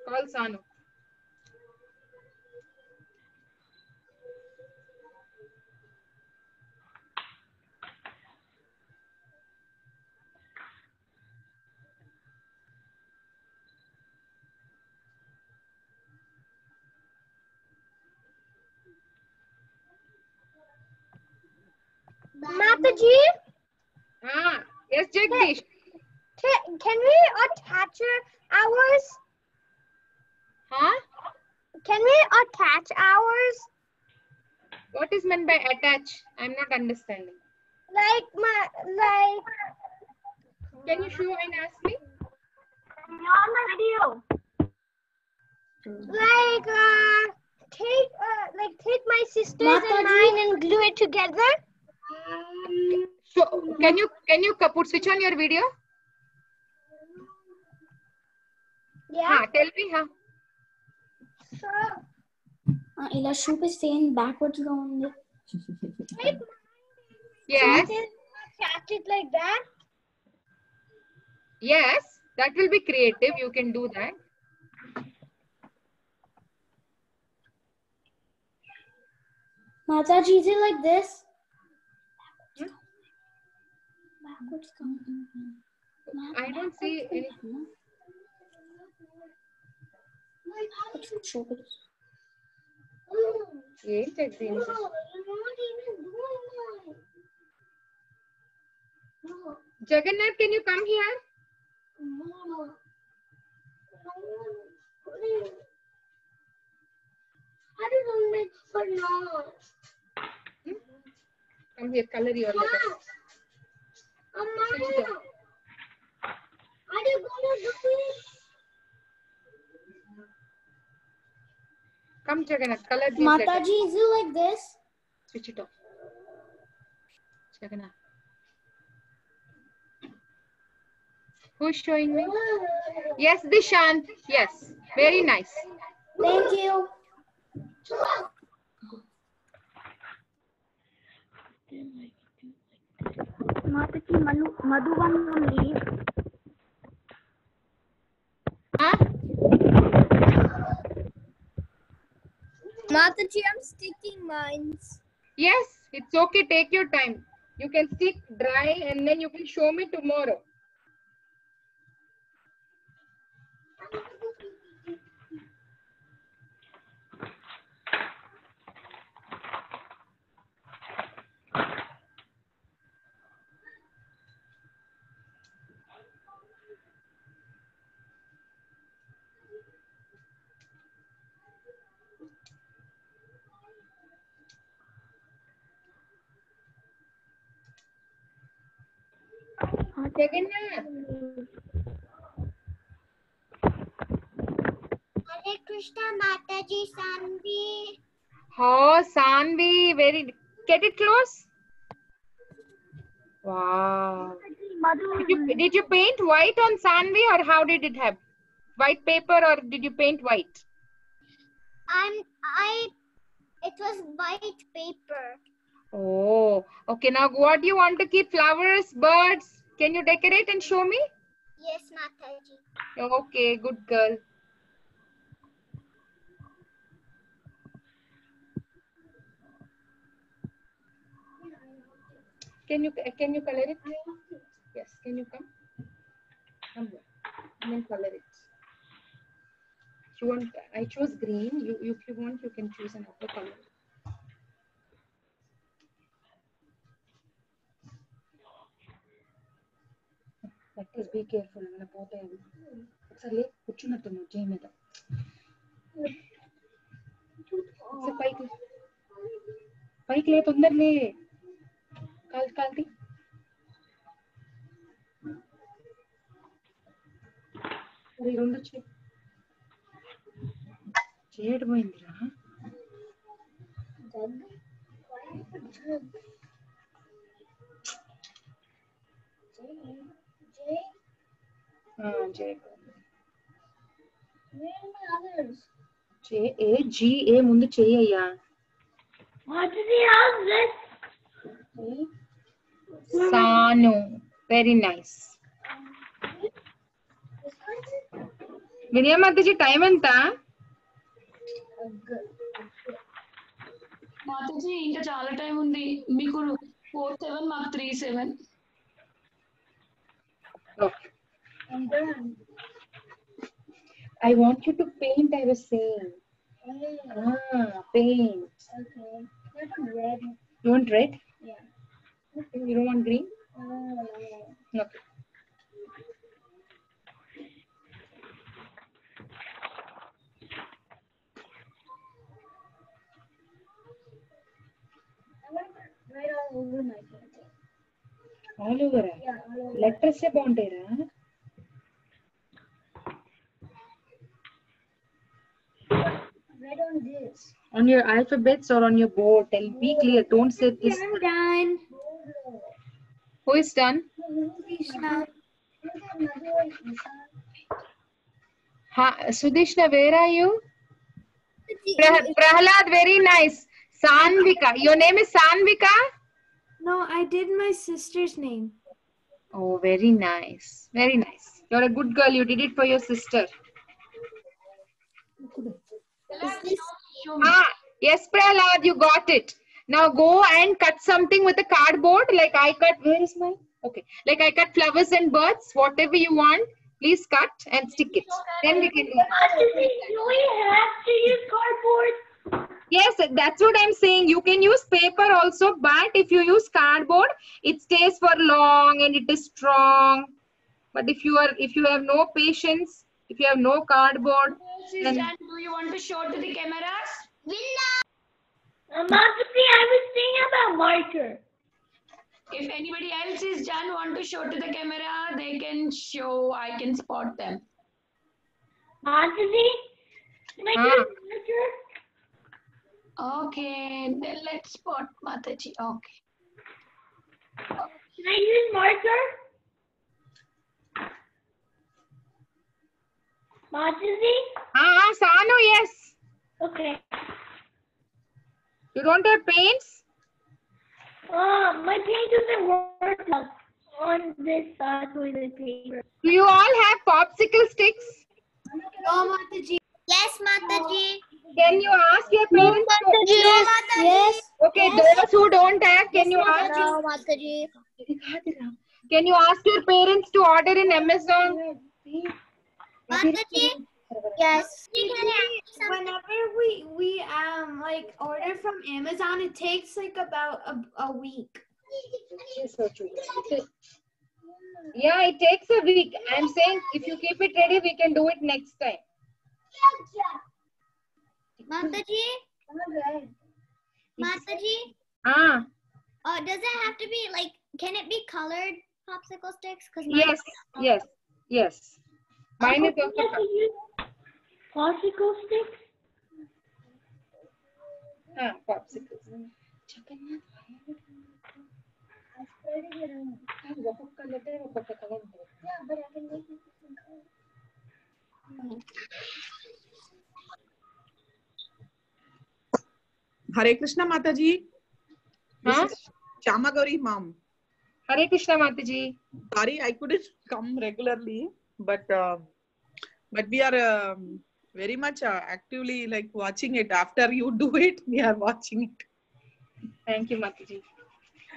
Call Sanu.
Mataji,
Yes, Jagdish.
can we attach ours?
Huh?
Can we attach ours?
What is meant by attach? I'm not understanding. Can you show and ask me?
On the video. Take my sister's and mine and glue it together.
So can you switch on your video?
Yeah.
Tell me, huh?
Ila shoe is staying backwards only.
Yes.
Attach it like that.
Yes, that will be creative. You can do that.
Mataji, is it like this?
Backwards. I don't see anything. Jagannath, can you come here?
I don't make for now.
Come here, color your letters.
Mama, are you gonna do it?
Come, Jagannath, color these
Mataji,
letters.
is it like this?
Switch it off. Jagannath. Who's showing me? Yes, Dishant. Yes, very nice.
Thank you.
Mataji, Madhuvan leave.
Huh?
Mataji, I'm sticking mines.
Yes, it's okay. Take your time. You can stick dry and then you can show me tomorrow. Jagannath.
Hare Krishna, Mataji, Sanvi.
Oh, Sanvi, very. Get it close. Wow. Did you paint white on Sanvi or how did it happen? White paper or did you paint white?
It was white paper.
Oh, okay. Now, what do you want to keep? Flowers, birds? Can you decorate and show me?
Yes, Mataji.
Okay, good girl. Can you color it? Yes. Can you come? Come here. And then color it. You want? I chose green. If you want, you can choose another color. That is, be careful. Pike le tondar le. Kalti. Jade Mahindra. Jade.
Where are my others?
J-A-G-A mundu cheyaya.
What is the house?
Sanu. Very nice. Vinaya Mataji, time enta?
Mataji, ఇంకా చాలా time ఉంది. మీకు 4-7 మాకు 3-7.
Okay. I'm done. I want you to paint, I was saying. Paint.
Okay. I want red.
You want red?
Yeah.
You don't want green? Okay. All over. Yeah, all over. Letters se bondera.
Right on this.
On your alphabets or on your board? Tell me clear. Don't say this.
I'm done.
Who is done?
Krishna.
Sudishna, where are you? Prahlad, very nice. Sanvika. Your name is Sanvika?
No, I did my sister's name.
Oh, very nice. Very nice. You're a good girl. You did it for your sister. Yes, Prahlad, you got it. Now go and cut something with a cardboard. Like I cut, where is my? Okay. Like I cut flowers and birds. Whatever you want, please cut and stick it. Then we can do it.
Do we have to use cardboard?
Yes, that's what I'm saying. You can use paper also, but if you use cardboard, it stays for long and it is strong. But if you have no patience, if you have no cardboard, then...
Do you want to show to the cameras?
Possibly, I was thinking about marker.
If anybody else is done, want to show to the camera, they can show. I can spot them.
Possibly, can I use marker?
Okay, then let's spot Mataji. Okay.
Can I use marker? Possibly?
Sanu, yes.
Okay.
You don't have paints?
My paint doesn't work on this toilet paper.
Do you all have popsicle sticks?
No, Mataji. Yes, Mataji.
Can you ask your parents?
No, Mataji.
Yes.
Okay, those who don't have, can you ask?
No, Mataji.
Can you ask your parents to order in Amazon?
Mataji. Yes.
Whenever we like order from Amazon, it takes like about a week.
Yeah, it takes a week. I'm saying if you keep it ready, we can do it next time.
Mataji. Mataji. Does it have to be like? Can it be colored popsicle sticks?
Yes. Mine is also
popsicle sticks.
Popsicles.
Hare Krishna Mataji. This is Shama Gauri mom.
Hare Krishna Mataji.
Sorry, I couldn't come regularly, but we are very much actively like watching it. After you do it, we are watching it.
Thank you, Mataji.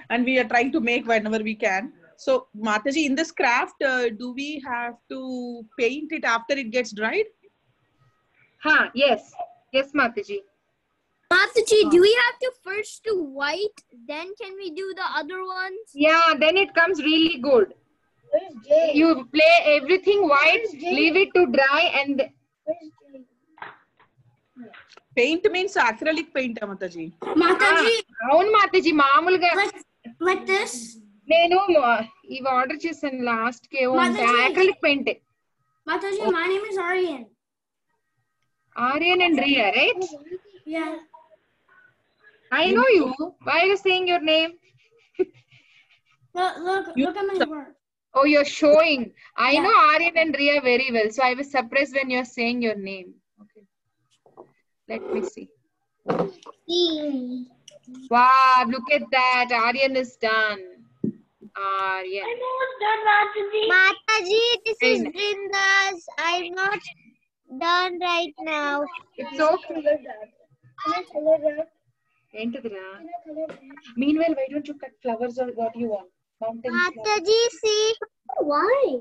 And we are trying to make whenever we can. So, Mataji, in this craft, do we have to paint it after it gets dried?
Yes. Yes, Mataji.
Mataji, do we have to first do white, then can we do the other ones?
Yeah, then it comes really good. You play everything white, leave it to dry, and
paint means acrylic paint, Mataji.
Mataji.
Avunu Mataji, maamuluga.
Like this.
Nenu ee order chesanu last ke acrylic paint.
Mataji, my name is Aryan.
Aryan and Riya, right?
Yeah.
I know you. Why are you saying your name?
Look at my work.
Oh, you're showing. I know Aryan and Riya very well. So I was surprised when you're saying your name. Okay. Let me see. Wow, look at that. Aryan is done. Aryan.
I'm almost done, Mataji.
Mataji, this is Brinda's. I'm not done right now.
It's okay. Meanwhile, why don't you cut flowers or what you want? Mountains.
Mataji, see. Why?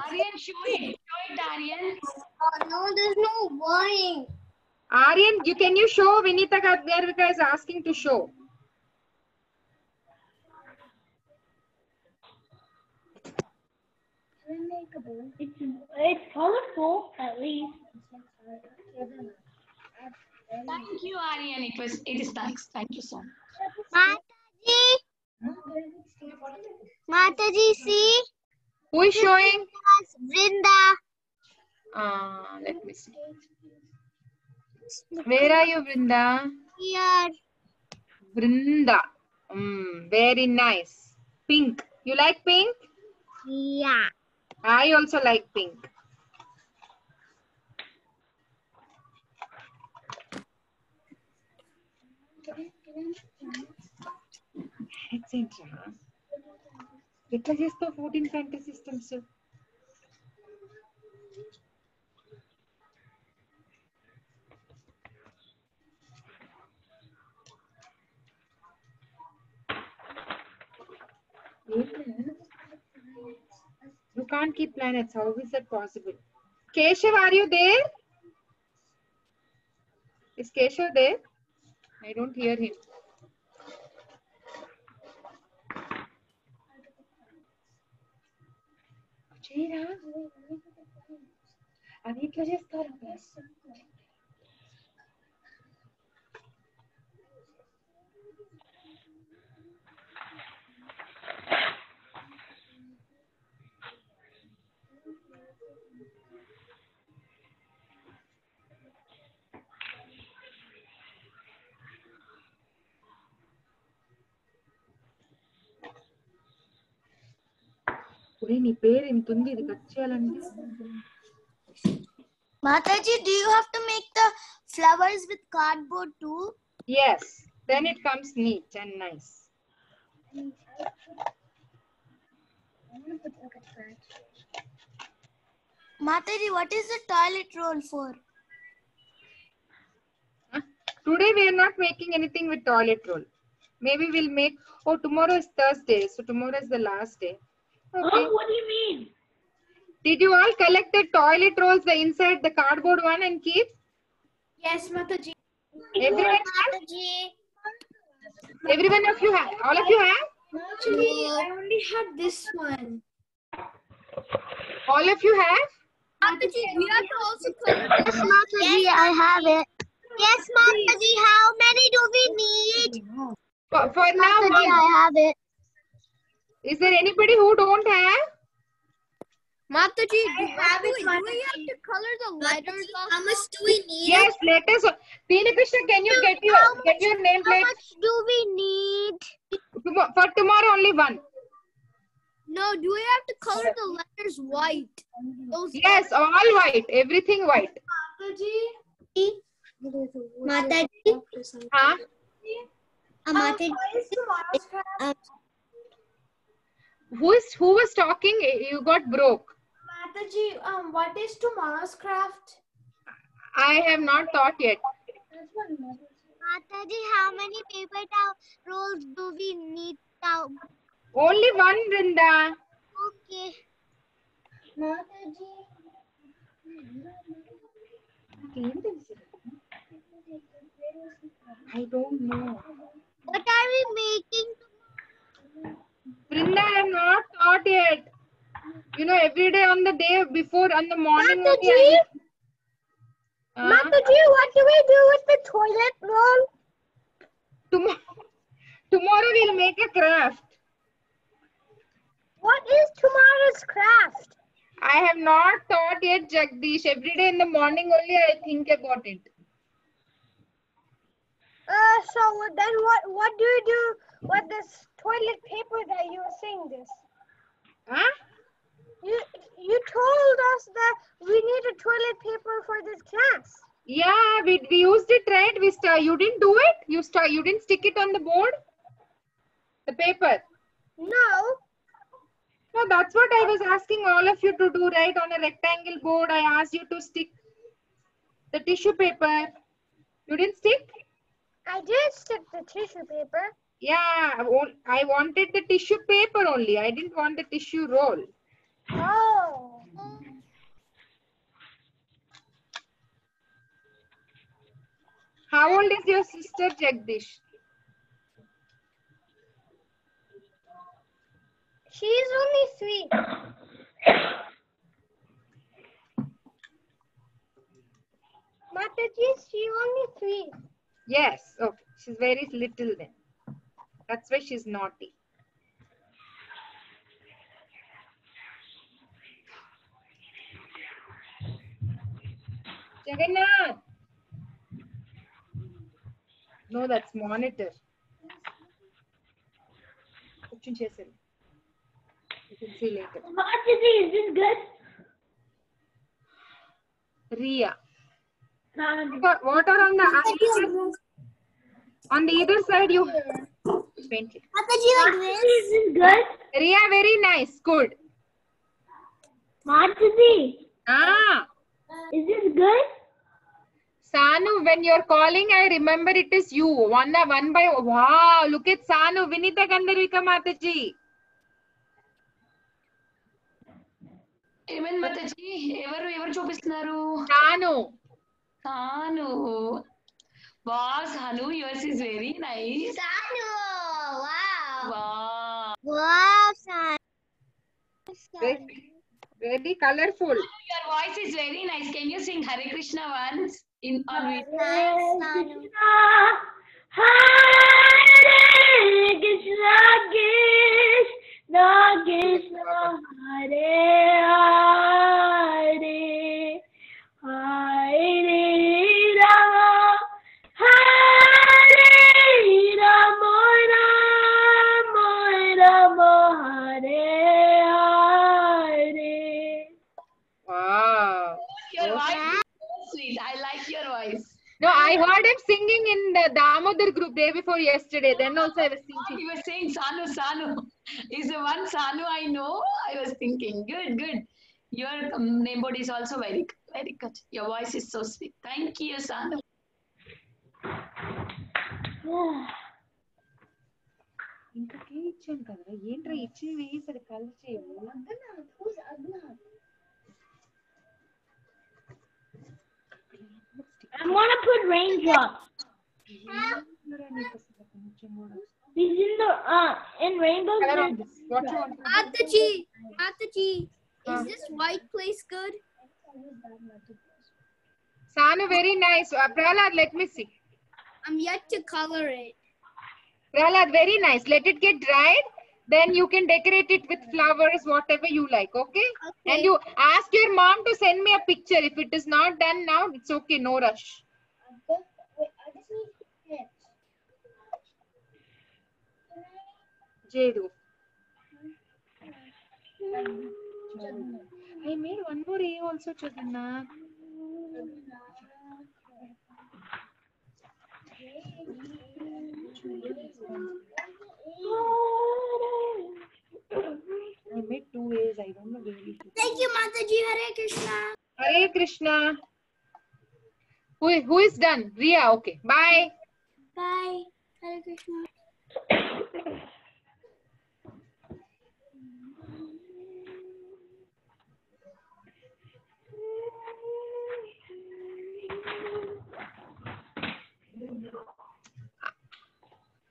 Aryan, show it. Show it, Aryan.
Oh, no, there's no why.
Aryan, can you show? Vinita Garvika is asking to show.
It's colorful, at least.
Thank you, Aryan. It is nice. Thank you so much.
Mataji, see?
Who is showing?
Vrinda.
Let me see. Where are you, Vrinda?
Here.
Vrinda. Very nice. Pink. You like pink?
Yeah.
I also like pink. Etc. ఎట్లా చేస్తావు 14 fantasy systems? You can't keep planets. How is that possible? Keshav, are you there? Is Keshav there? I don't hear him. అది ఇట్లా చేస్తారు. నీ పేరు ఎంత ఉంది ఇది కట్ చేయాలంటే?
Mataji, do you have to make the flowers with cardboard too?
Yes, then it comes neat and nice.
Mataji, what is the toilet roll for?
Today we are not making anything with toilet roll. Maybe we'll make, tomorrow is Thursday, so tomorrow is the last day. Okay.
Oh, what do you mean?
Did you all collect the toilet rolls, the inside, the cardboard one, and keep?
Yes, Mataji.
Everyone
Mataji.
Everyone of you have? All of you have?
Actually, I only had this one.
All of you have?
Mataji, we have to also color this. Yes, Mataji, I have it. Yes, Mataji, how many do we need?
For now,
Mataji, I have it.
Is there anybody who don't have?
Mataji, do we have to color the letters?
How much do we need?
Yes, letters. Tina Krishna, can you get your nameplate?
How much do we need?
For tomorrow, only one.
No, do we have to color the letters white?
Yes, all white. Everything white.
Mataji.
Huh? Who was talking? You got broke.
Mataji, what is tomorrow's craft?
I have not thought yet.
Mataji, how many paper rolls do we need now?
Only one, Vrinda.
Okay. Mataji.
I don't know.
What are we making?
Vrinda, I have not thought yet. You know, every day on the day before, on the morning.
Mataji, Mataji, what do we do with the toilet roll?
Tomorrow we'll make a craft.
What is tomorrow's craft?
I have not thought yet, Jagdish. Every day in the morning only I think about it.
So then what do you do with this toilet paper that you were saying this?
Huh?
You told us that we need a toilet paper for this class.
Yeah, we used it, right? You didn't do it? You didn't stick it on the board? The paper?
No.
No, that's what I was asking all of you to do, right? On a rectangle board, I asked you to stick the tissue paper. You didn't stick?
I did stick the tissue paper.
Yeah, I wanted the tissue paper only. I didn't want the tissue roll.
Oh.
How old is your sister, Jagdish?
She's only 3.
Mataji, she only 3. Yes, okay. She's very little then. That's why she's naughty. Jagannath. No, that's monitor. You can see later.
Mataji, is this good?
Ria. What are on the either side? You paint it.
Mataji, like this? Is this good?
Ria, very nice. Good.
Mataji.
Ah.
Is this good?
Sanu, when you're calling, I remember it is you. One by wow, look at Sanu, Vinita Gandharvika Mataji.
Even Mataji, ever చూపిస్తున్నారు? Sanu. Wow, Sanu, yours is very nice.
Sanu, wow.
Wow.
Sanu.
Very colorful.
Your voice is very nice. Can you sing Hare Krishna once on video?
Nice, Sanu.
Hare Krishna, Krishna Krishna, Hare Hare, Hare Rama, Hare Rama, Rama Rama, Hare Hare.
Wow.
Your voice is so sweet. I like your voice.
No, I heard him singing in the Damodar group day before yesterday. Then also I was thinking.
You were saying Sanu. Is the one Sanu I know? I was thinking. Good. Your name board is also very good. Your voice is so sweet. Thank you, Sanu.
I want to put raindrops. These in rainbows.
Mataji, is this white place good?
Sanu, very nice. Prahlad, let me see.
I'm yet to color it.
Prahlad, very nice. Let it get dried. Then you can decorate it with flowers, whatever you like, okay? And you ask your mom to send me a picture. If it is not done now, it's okay, no rush. Jedu. I made one more A also, Jagannath. I made 2 A's. I don't know really.
Thank you, Mataji. Hare Krishna.
Hare Krishna. Who is done? Ria. Okay. Bye.
Bye. Hare Krishna.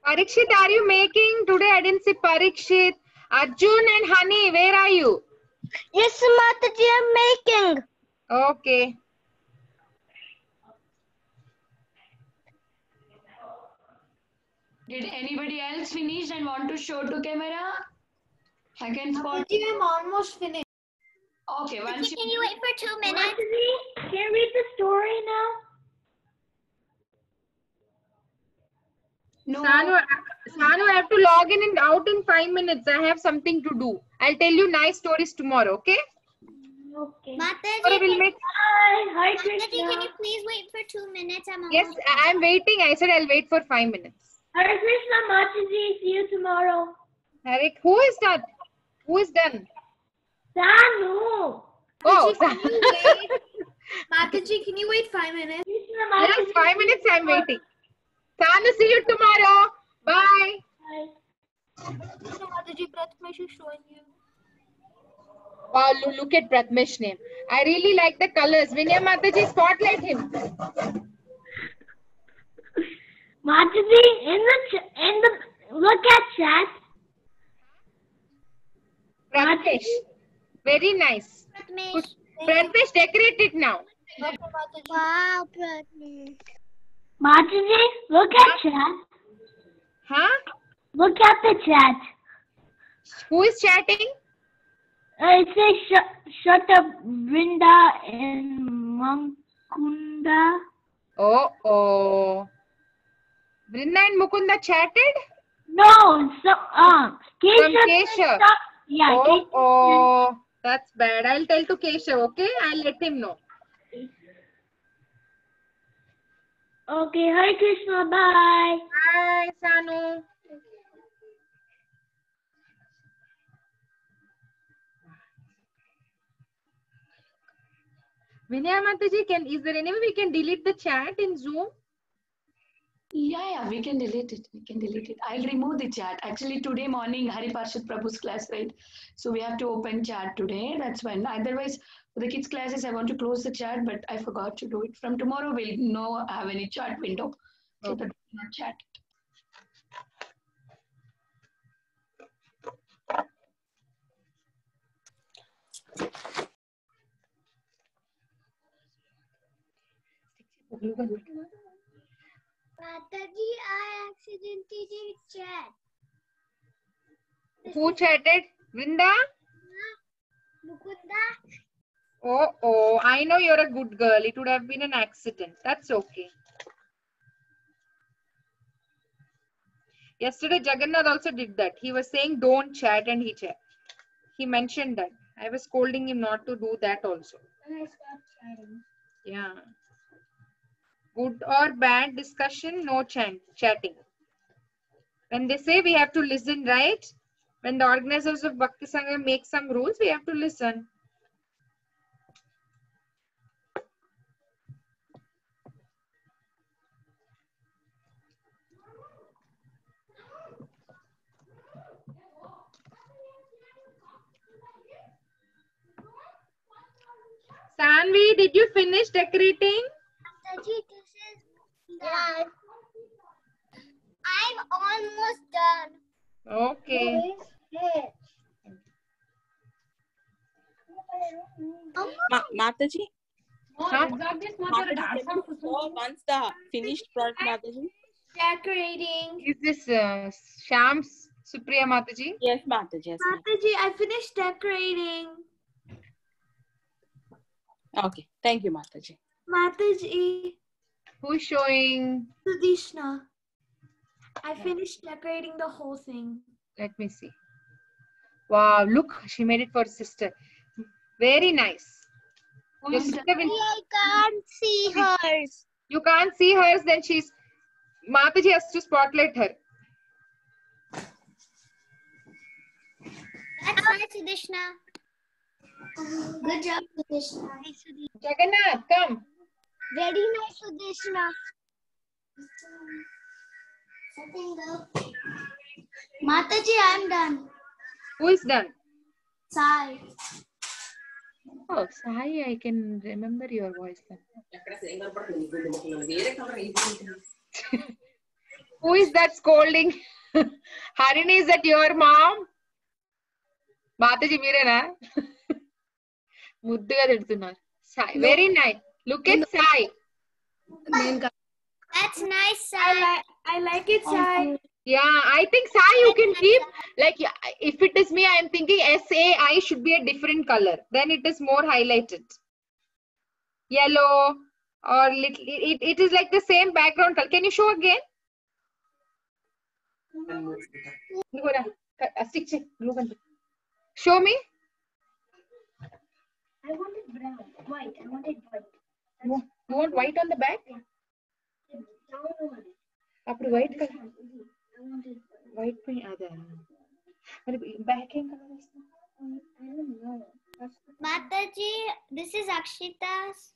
Parikshit, are you making? Today I didn't see Parikshit. Arjun and Honey, where are you?
Yes, Mataji, I'm making.
Okay.
Did anybody else finish and want to show to camera? I can spot.
I'm almost finished.
Okay,
Can you wait for 2 minutes?
Mataji, can you read the story now?
No.
Sanu, I have to log in and out in 5 minutes. I have something to do. I'll tell you nice stories tomorrow, okay?
Okay.
Mataji,
Hi,
Mataji, can you please wait for 2 minutes?
Yes, I'm waiting. I said I'll wait for 5 minutes.
Hare Krishna, Mataji. See you tomorrow.
Harik, who is that? Who is done?
Sanu.
Oh,
Mataji, can you wait 5 minutes?
Yes, 5 minutes I'm waiting. Sanu, see you tomorrow. Bye.
Mataji, Pratmesh is showing you.
Wow, look at Pratmesh name. I really like the colors. Vinaya Mataji, spotlight him.
Mataji, look at chat.
Pratmesh. Very nice. Pratmesh, decorate it now.
Wow, Pratmesh.
Mataji, look at chat.
Huh?
Look at the chat.
Who is chatting?
It says shut up, Brinda and Mukunda.
Oh. Brinda and Mukunda chatted?
No, so
From Keshav.
Yeah.
Oh, that's bad. I'll tell to Keshav, okay? I'll let him know.
Okay, Hare Krishna, bye.
Bye, Sanu. Vinaya Mataji, is there any way we can delete the chat in Zoom?
Yeah, we can delete it. I'll remove the chat. Actually, today morning, Hari Parshad Prabhu's class, right? So we have to open chat today. That's when. Otherwise, for the kids' classes, I want to close the chat, but I forgot to do it. From tomorrow, we'll no have any chat window. So that we can chat.
Mataji, I accidentally did chat.
Who chatted? Vrinda?
Mukunda.
Oh, I know you're a good girl. It would have been an accident. That's okay. Yesterday, Jagannath also did that. He was saying don't chat and he chat. He mentioned that. I was scolding him not to do that also.
And I stopped chatting.
Yeah. Good or bad discussion, no chatting. When they say we have to listen, right? When the organizers of Bhakti Sangha make some rules, we have to listen. Sanvi, did you finish decorating?
Yeah. I'm almost done.
Okay.
Mataji?
Huh?
Once the finished product, Mataji?
Decorating.
Is this Sham's Supriya Mataji?
Yes, Mataji. Yes,
Mataji, I finished decorating.
Okay, thank you, Mataji.
Mataji.
Who's showing?
Sudishna. I finished decorating the whole thing.
Let me see. Wow, look, she made it for sister. Very nice. Your sister will...
I can't see hers.
You can't see hers, then she's... Mataji has to spotlight her.
That's right, Sudishna. Good job, Sudishna.
Jagannath, come.
Very nice, Sudishna. Mataji, I'm done.
Who is done?
Sai.
Oh, Sai, I can remember your voice then. Who is that scolding? Harini, is that your mom? Mataji, mirena? Mudduga tidtunar. Sai, very nice. Look at Sai.
That's nice, Sai.
I like it, Sai.
Yeah, I think Sai you can keep, like, if it is me, I am thinking SAI should be a different color. Then it is more highlighted. Yellow or little, it is like the same background color. Can you show again? Show me.
I wanted brown, white. I wanted white.
You want white on the back? After white color.
I wanted
white paint. Back in color.
I don't know. Mataji, this is Akshita's.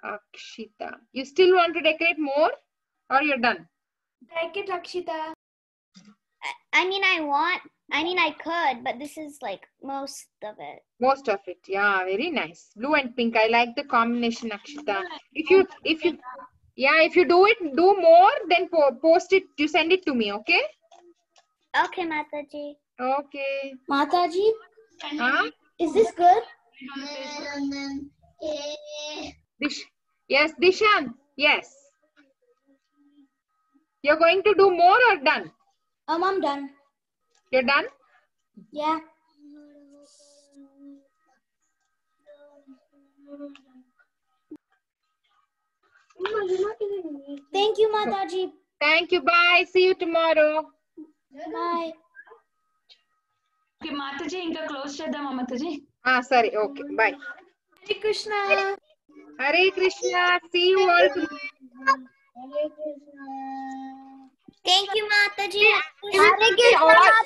Akshita. You still want to decorate more or you're done?
Decorate Akshita.
I could, but this is like most of it.
Most of it. Yeah, very nice. Blue and pink. I like the combination, Akshita. If you do more, then post it. You send it to me, okay?
Okay, Mataji.
Okay.
Mataji,
Is this good?
Yes, Dishan. Yes. You're going to do more or done?
I'm done.
You're done?
Yeah. Thank you, Mataji.
Thank you. Bye. See you tomorrow.
Bye.
Okay, Mataji, inka close chedama Mataji.
Sorry. Okay. Bye.
Hare Krishna.
Hare Krishna. See you all tomorrow.
Thank you, Mataji.
Hare Krishna.